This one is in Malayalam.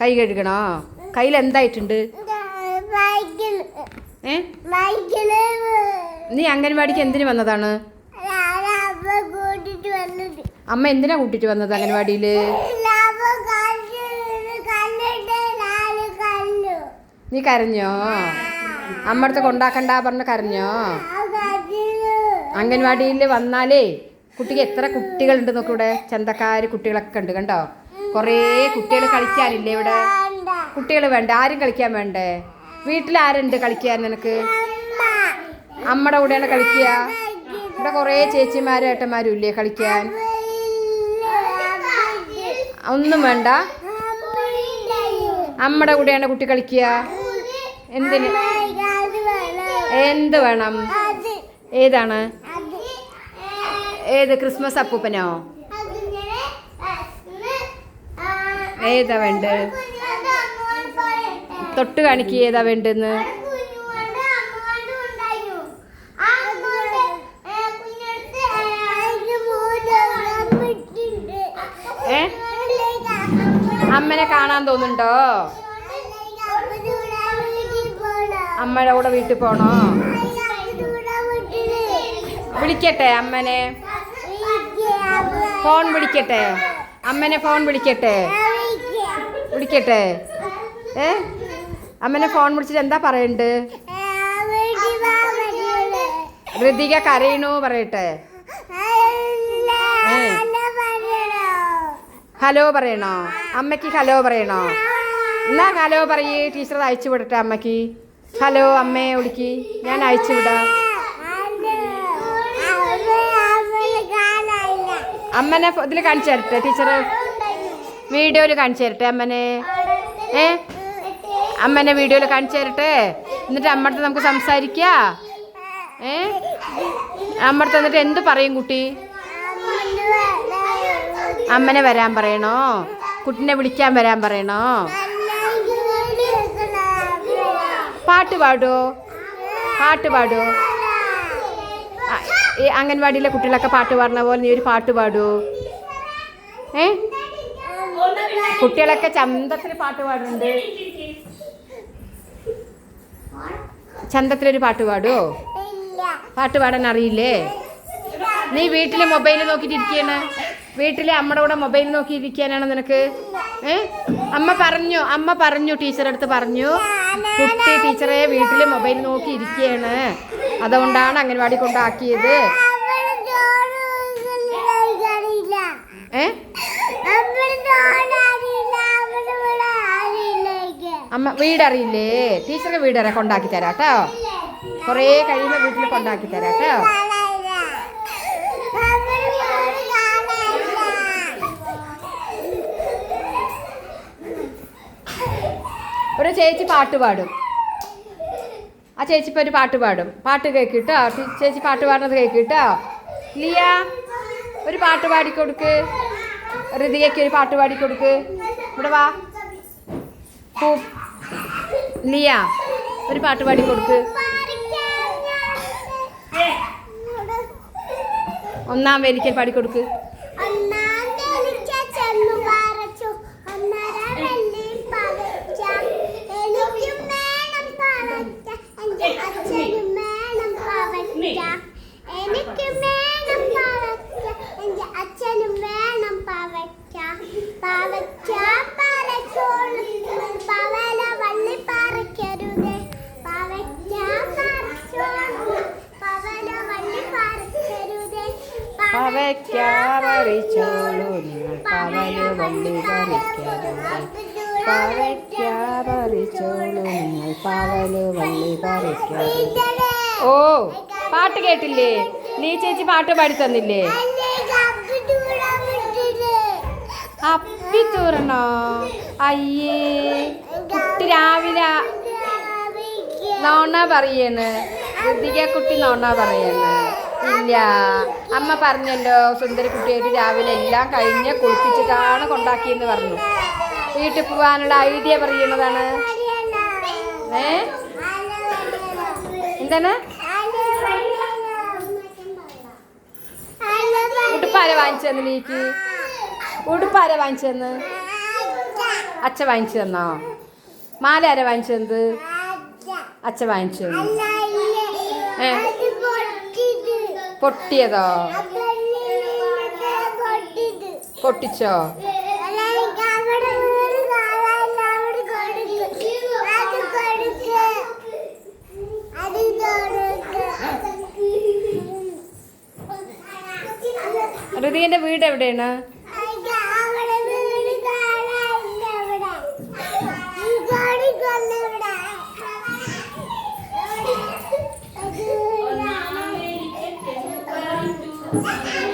കൈ കഴുകണോ? കയ്യിൽ എന്തായിട്ടുണ്ട്? നീ അംഗൻവാടിക്ക് എന്തിനു വന്നതാണ്? അമ്മ എന്തിനാ കൂട്ടിട്ട് വന്നത് അംഗൻവാടിയില്? നീ കരഞ്ഞോ? അമ്മ അടുത്ത് കൊണ്ടാക്കണ്ട പറഞ്ഞ് കരഞ്ഞോ? അംഗൻവാടിയിൽ വന്നാലേ കുട്ടിക്ക് എത്ര കുട്ടികളുണ്ട് നോക്കി. ഇവിടെ ചന്തക്കാർ കുട്ടികളൊക്കെ ഉണ്ട് കണ്ടോ. കുറേ കുട്ടികൾ കളിക്കാനില്ലേ ഇവിടെ? കുട്ടികൾ വേണ്ട, ആരും കളിക്കാൻ വേണ്ടേ? വീട്ടിൽ ആരുണ്ട് കളിക്കാൻ നിനക്ക്? അമ്മയുടെ കൂടെയാണ് കളിക്കുക. ഇവിടെ കുറേ ചേച്ചിമാരും ഏട്ടന്മാരും ഇല്ലേ കളിക്കാൻ? ഒന്നും വേണ്ട, അമ്മയുടെ കൂടെയാണ് കുട്ടി കളിക്കുക. എന്തിന്? എന്ത് വേണം? ഏതാണ്? ഏത്? ക്രിസ്മസ് അപ്പൂപ്പനോ? ഏതാ വേണ്ട? തൊട്ട് കാണിക്കുക ഏതാ വേണ്ടെന്ന്. അമ്മനെ കാണാൻ തോന്നുന്നുണ്ടോ? അമ്മയുടെ കൂടെ വീട്ടിൽ പോണോ? വിളിക്കട്ടെ അമ്മനെ? ഫോൺ വിളിക്കട്ടെ? അമ്മനെ ഫോൺ വിളിക്കട്ടെ? വിളിക്കട്ടെ? അമ്മനെ ഫോൺ വിളിച്ചിട്ട് എന്താ പറയണ്ട്? ഋതിക കരയണു പറയട്ടെ? ഹലോ പറയണോ? അമ്മയ്ക്ക് ഹലോ പറയണോ? എന്നാ ഹലോ പറയേ. ടീച്ചർ അയച്ചു വിടട്ടെ അമ്മയ്ക്ക്. ഹലോ അമ്മയെ വിളിക്ക്, ഞാൻ അയച്ചു വിടാം. അമ്മനെ ഇതിൽ കാണിച്ചു തരട്ടെ ടീച്ചർ? വീഡിയോയിൽ കാണിച്ചു തരട്ടെ അമ്മനെ? അമ്മനെ വീഡിയോയിൽ കാണിച്ചു തരട്ടെ? എന്നിട്ട് അമ്മടുത്ത് നമുക്ക് സംസാരിക്കാം. അമ്മടുത്ത് എന്നിട്ട് എന്ത് പറയും കുട്ടി? അമ്മനെ വരാൻ പറയണോ? കുട്ടിനെ വിളിക്കാൻ വരാൻ പറയണോ? പാട്ട് പാടോ? പാട്ട് പാടോ? ഈ അംഗൻവാടിയിലെ കുട്ടികളൊക്കെ പാട്ട് പാടുന്ന പോലെ നീ ഒരു പാട്ട് പാടൂ. കുട്ടികളൊക്കെ ചന്തത്തിൽ പാട്ട് പാടുന്നുണ്ട്. ചന്തത്തിലൊരു പാട്ട് പാടുമോ? പാട്ട് പാടാൻ അറിയില്ലേ? നീ വീട്ടിൽ മൊബൈൽ നോക്കിയിട്ട് ഇരിക്കുകയാണ്. വീട്ടിലെ അമ്മയുടെ കൂടെ മൊബൈൽ നോക്കി ഇരിക്കാനാണ് നിനക്ക്? അമ്മ പറഞ്ഞു ടീച്ചറുടെ അടുത്ത് പറഞ്ഞു, കുട്ടി ടീച്ചറെ വീട്ടിൽ മൊബൈൽ നോക്കി ഇരിക്കുകയാണ്, അതുകൊണ്ടാണ് അംഗൻവാടി കൊണ്ടാക്കിയത്. അമ്മ വീടറിയില്ലേ? ടീച്ചർക്ക് വീടറിയാം, കൊണ്ടാക്കി തരാം കേട്ടോ. കുറേ കഴിയുമ്പോൾ വീട്ടിൽ കൊണ്ടാക്കി തരാം കേട്ടോ. ഒരു ചേച്ചി പാട്ട് പാടും. ആ ചേച്ചി ഇപ്പോൾ ഒരു പാട്ട് പാടും. പാട്ട് കേൾക്കിട്ടോ ചേച്ചി? പാട്ട് പാടുന്നത് കേൾക്കിട്ടോ? ലിയ ഒരു പാട്ട് പാടിക്കൊടുക്ക്. ഋതികയ്ക്ക് ഒരു പാട്ട് പാടിക്കൊടുക്ക്. ഇവിടെ വാ ലിയ, ഒരു പാട്ട് പാടിക്കൊടുക്ക്. ഒന്നാം വേലിക്കൽ പാടിക്കൊടുക്ക്. ഓ പാട്ട് കേട്ടില്ലേ? നീ ചേച്ചി പാട്ട് പാടി തന്നില്ലേ? അപ്പി തൂരണോ? അയ്യേ, കുട്ടി രാവിലെ നോണ പറയണ്. ഋതിക കുട്ടി നോണ പറയണ്. ഇല്ല, അമ്മ പറഞ്ഞല്ലോ സുന്ദരി കുട്ടിയായിട്ട് രാവിലെ എല്ലാം കഴിഞ്ഞ് കുളിപ്പിച്ചിട്ടാണ് കൊണ്ടാക്കിയെന്ന് പറഞ്ഞു. വീട്ടിൽ പോകാനുള്ള ഐഡിയ പറയുന്നതാണ്. എന്താണ്? ഉടുപ്പാര വാങ്ങിച്ചെന്ന്? നീക്ക് ഉടുപ്പാര വാങ്ങിച്ചെന്ന്? അച്ഛ വാങ്ങിച്ചു തന്നോ? മാല ആരാ വാങ്ങിച്ചു തന്നത്? അച്ഛ വാങ്ങിച്ചു തന്നു. പൊട്ടിയതോ? പൊട്ടിച്ചോ? ഋതികന്റെ വീട് എവിടെയാണ്?